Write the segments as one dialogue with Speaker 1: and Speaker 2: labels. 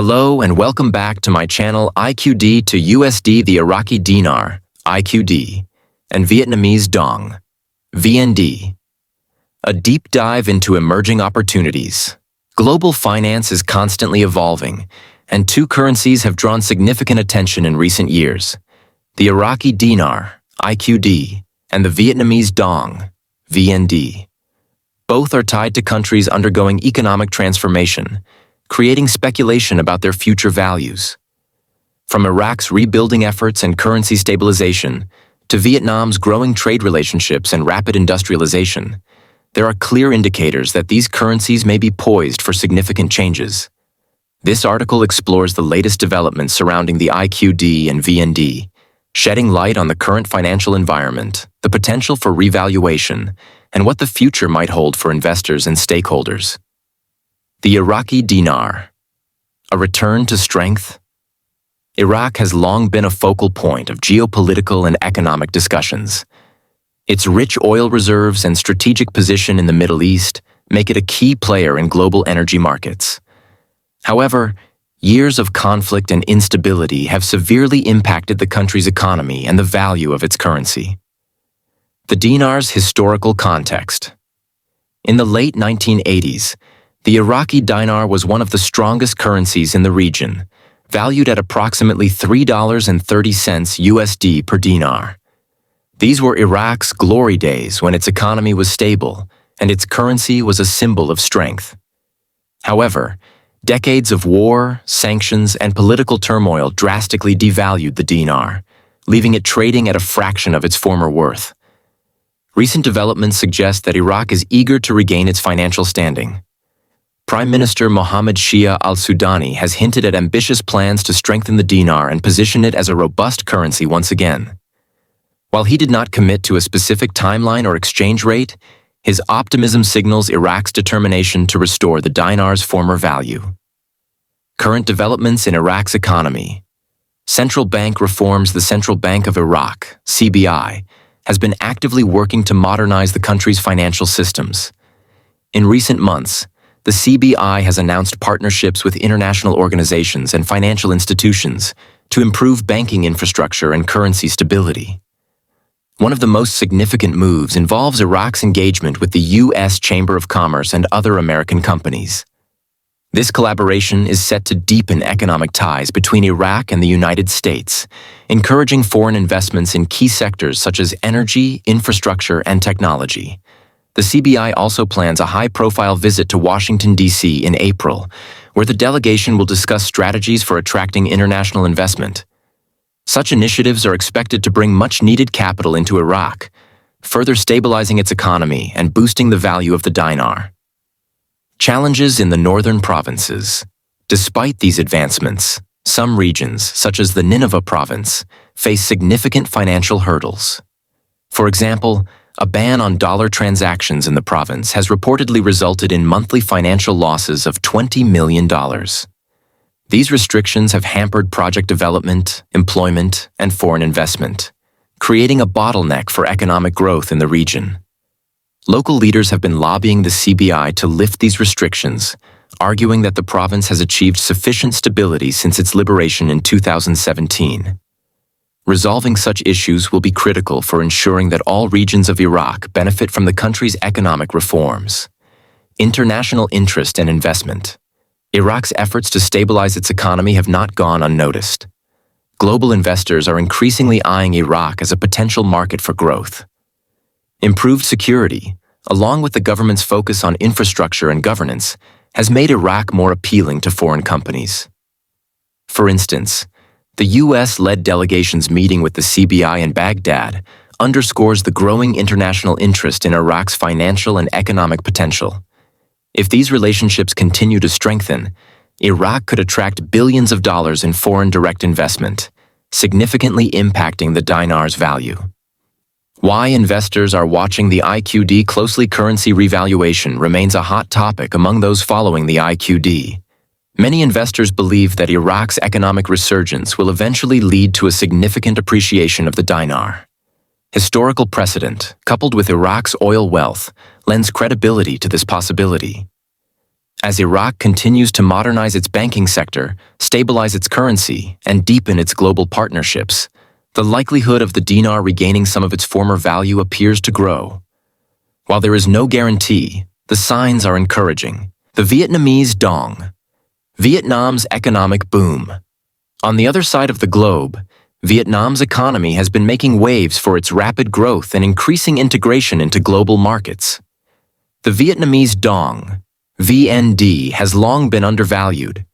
Speaker 1: Hello and welcome back to my channel IQD to USD, the Iraqi Dinar, IQD, and Vietnamese Dong, VND. A deep dive into emerging opportunities. Global finance is constantly evolving, and two currencies have drawn significant attention in recent years: the Iraqi Dinar, IQD, and the Vietnamese Dong, VND. Both are tied to countries undergoing economic transformation, creating speculation about their future values. From Iraq's rebuilding efforts and currency stabilization to Vietnam's growing trade relationships and rapid industrialization, there are clear indicators that these currencies may be poised for significant changes. This article explores the latest developments surrounding the IQD and VND, shedding light on the current financial environment, the potential for revaluation, and what the future might hold for investors and stakeholders. The Iraqi Dinar. A return to strength? Iraq has long been a focal point of geopolitical and economic discussions. Its rich oil reserves and strategic position in the Middle East make it a key player in global energy markets. However, years of conflict and instability have severely impacted the country's economy and the value of its currency. The dinar's historical context. In the late 1980s, the Iraqi dinar was one of the strongest currencies in the region, valued at approximately $3.30 USD per dinar. These were Iraq's glory days when its economy was stable and its currency was a symbol of strength. However, decades of war, sanctions, and political turmoil drastically devalued the dinar, leaving it trading at a fraction of its former worth. Recent developments suggest that Iraq is eager to regain its financial standing. Prime Minister Mohammed Shia al-Sudani has hinted at ambitious plans to strengthen the dinar and position it as a robust currency once again. While he did not commit to a specific timeline or exchange rate, his optimism signals Iraq's determination to restore the dinar's former value. Current developments in Iraq's economy. Central bank reforms. The Central Bank of Iraq, CBI, has been actively working to modernize the country's financial systems. In recent months, the CBI has announced partnerships with international organizations and financial institutions to improve banking infrastructure and currency stability. One of the most significant moves involves Iraq's engagement with the U.S. Chamber of Commerce and other American companies. This collaboration is set to deepen economic ties between Iraq and the United States, encouraging foreign investments in key sectors such as energy, infrastructure, and technology. The CBI also plans a high-profile visit to Washington, D.C. in April, where the delegation will discuss strategies for attracting international investment. Such initiatives are expected to bring much-needed capital into Iraq, further stabilizing its economy and boosting the value of the dinar. Challenges in the northern provinces. Despite these advancements, some regions, such as the Nineveh province, face significant financial hurdles. For example, a ban on dollar transactions in the province has reportedly resulted in monthly financial losses of $20 million. These restrictions have hampered project development, employment, and foreign investment, creating a bottleneck for economic growth in the region. Local leaders have been lobbying the CBI to lift these restrictions, arguing that the province has achieved sufficient stability since its liberation in 2017. Resolving such issues will be critical for ensuring that all regions of Iraq benefit from the country's economic reforms. International interest and investment. Iraq's efforts to stabilize its economy have not gone unnoticed. Global investors are increasingly eyeing Iraq as a potential market for growth. Improved security, along with the government's focus on infrastructure and governance, has made Iraq more appealing to foreign companies. For instance, the U.S.-led delegation's meeting with the CBI in Baghdad underscores the growing international interest in Iraq's financial and economic potential. If these relationships continue to strengthen, Iraq could attract billions of dollars in foreign direct investment, significantly impacting the dinar's value. Why investors are watching the IQD closely. Currency revaluation remains a hot topic among those following the IQD. Many investors believe that Iraq's economic resurgence will eventually lead to a significant appreciation of the dinar. Historical precedent, coupled with Iraq's oil wealth, lends credibility to this possibility. As Iraq continues to modernize its banking sector, stabilize its currency, and deepen its global partnerships, the likelihood of the dinar regaining some of its former value appears to grow. While there is no guarantee, the signs are encouraging. The Vietnamese dong. Vietnam's economic boom. On the other side of the globe, Vietnam's economy has been making waves for its rapid growth and increasing integration into global markets. The Vietnamese dong, VND, has long been undervalued,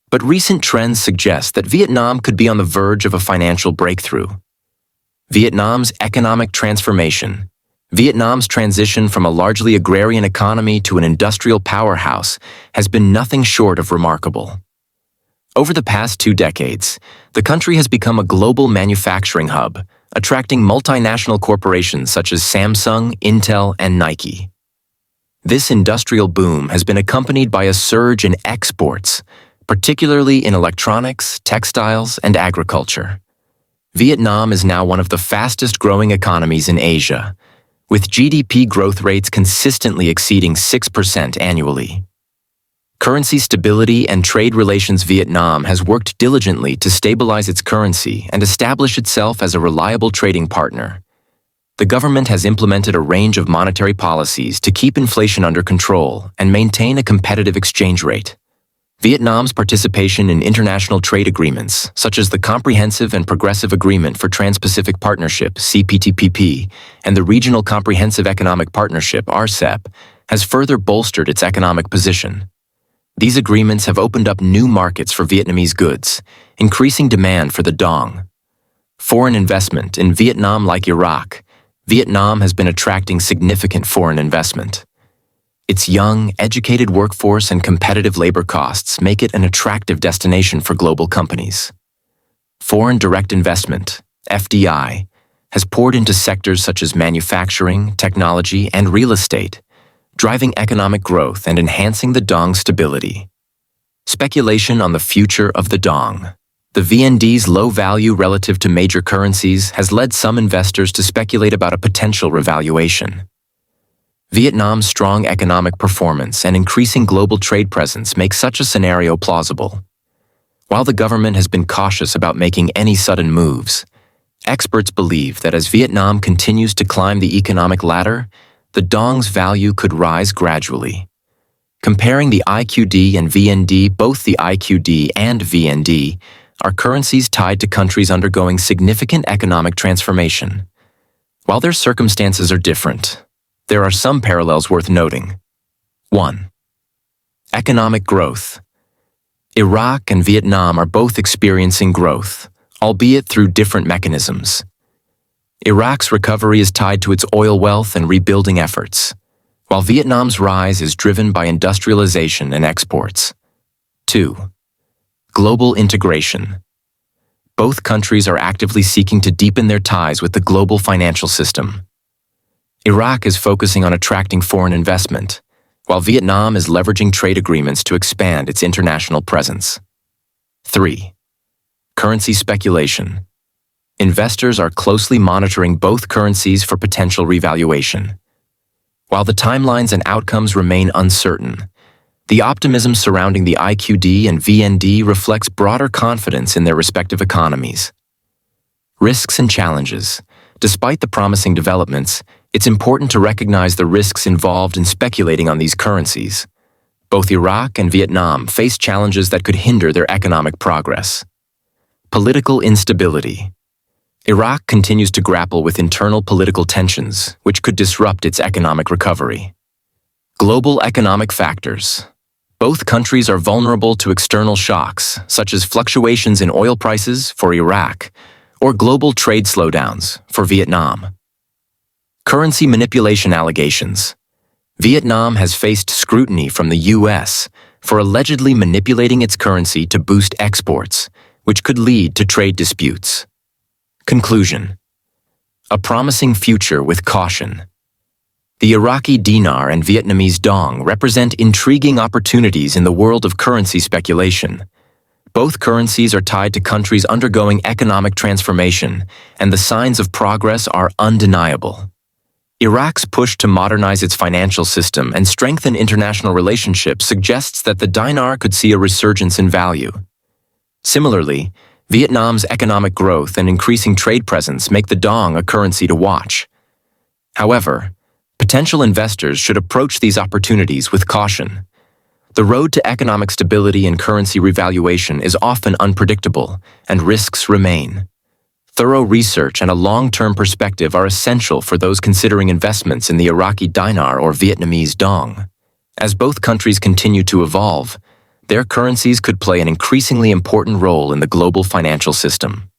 Speaker 1: but recent trends suggest that Vietnam could be on the verge of a financial breakthrough. Vietnam's economic transformation. Vietnam's transition from a largely agrarian economy to an industrial powerhouse has been nothing short of remarkable. Over the past 2 decades, the country has become a global manufacturing hub, attracting multinational corporations such as Samsung, Intel, and Nike. This industrial boom has been accompanied by a surge in exports, particularly in electronics, textiles, and agriculture. Vietnam is now one of the fastest-growing economies in Asia, with GDP growth rates consistently exceeding 6% annually. Currency stability and trade relations. Vietnam has worked diligently to stabilize its currency and establish itself as a reliable trading partner. The government has implemented a range of monetary policies to keep inflation under control and maintain a competitive exchange rate. Vietnam's participation in international trade agreements, such as the Comprehensive and Progressive Agreement for Trans-Pacific Partnership (CPTPP) and the Regional Comprehensive Economic Partnership (RCEP), has further bolstered its economic position. These agreements have opened up new markets for Vietnamese goods, increasing demand for the dong. Foreign investment in Vietnam. Like Iraq, Vietnam has been attracting significant foreign investment. Its young, educated workforce and competitive labor costs make it an attractive destination for global companies. Foreign direct investment, FDI, has poured into sectors such as manufacturing, technology, and real estate, driving economic growth and enhancing the dong's stability. Speculation on the future of the dong. The VND's low value relative to major currencies has led some investors to speculate about a potential revaluation. Vietnam's strong economic performance and increasing global trade presence make such a scenario plausible. While the government has been cautious about making any sudden moves, experts believe that as Vietnam continues to climb the economic ladder, the dong's value could rise gradually. Comparing the IQD and VND, both the IQD and VND are currencies tied to countries undergoing significant economic transformation. While their circumstances are different, there are some parallels worth noting. 1. Economic growth. Iraq and Vietnam are both experiencing growth, albeit through different mechanisms. Iraq's recovery is tied to its oil wealth and rebuilding efforts, while Vietnam's rise is driven by industrialization and exports. 2. Global integration. Both countries are actively seeking to deepen their ties with the global financial system. Iraq is focusing on attracting foreign investment, while Vietnam is leveraging trade agreements to expand its international presence. 3. Currency speculation. Investors are closely monitoring both currencies for potential revaluation. While the timelines and outcomes remain uncertain, the optimism surrounding the IQD and VND reflects broader confidence in their respective economies. Risks and challenges. Despite the promising developments, it's important to recognize the risks involved in speculating on these currencies. Both Iraq and Vietnam face challenges that could hinder their economic progress. Political instability. Iraq continues to grapple with internal political tensions, which could disrupt its economic recovery. Global economic factors. Both countries are vulnerable to external shocks, such as fluctuations in oil prices for Iraq, or global trade slowdowns for Vietnam. Currency manipulation allegations. Vietnam has faced scrutiny from the U.S. for allegedly manipulating its currency to boost exports, which could lead to trade disputes. Conclusion. A promising future with caution. The Iraqi dinar and Vietnamese dong represent intriguing opportunities in the world of currency speculation. Both currencies are tied to countries undergoing economic transformation, and the signs of progress are undeniable. Iraq's push to modernize its financial system and strengthen international relationships suggests that the dinar could see a resurgence in value. Similarly, Vietnam's economic growth and increasing trade presence make the dong a currency to watch. However, potential investors should approach these opportunities with caution. The road to economic stability and currency revaluation is often unpredictable, and risks remain. Thorough research and a long-term perspective are essential for those considering investments in the Iraqi dinar or Vietnamese dong. As both countries continue to evolve, their currencies could play an increasingly important role in the global financial system.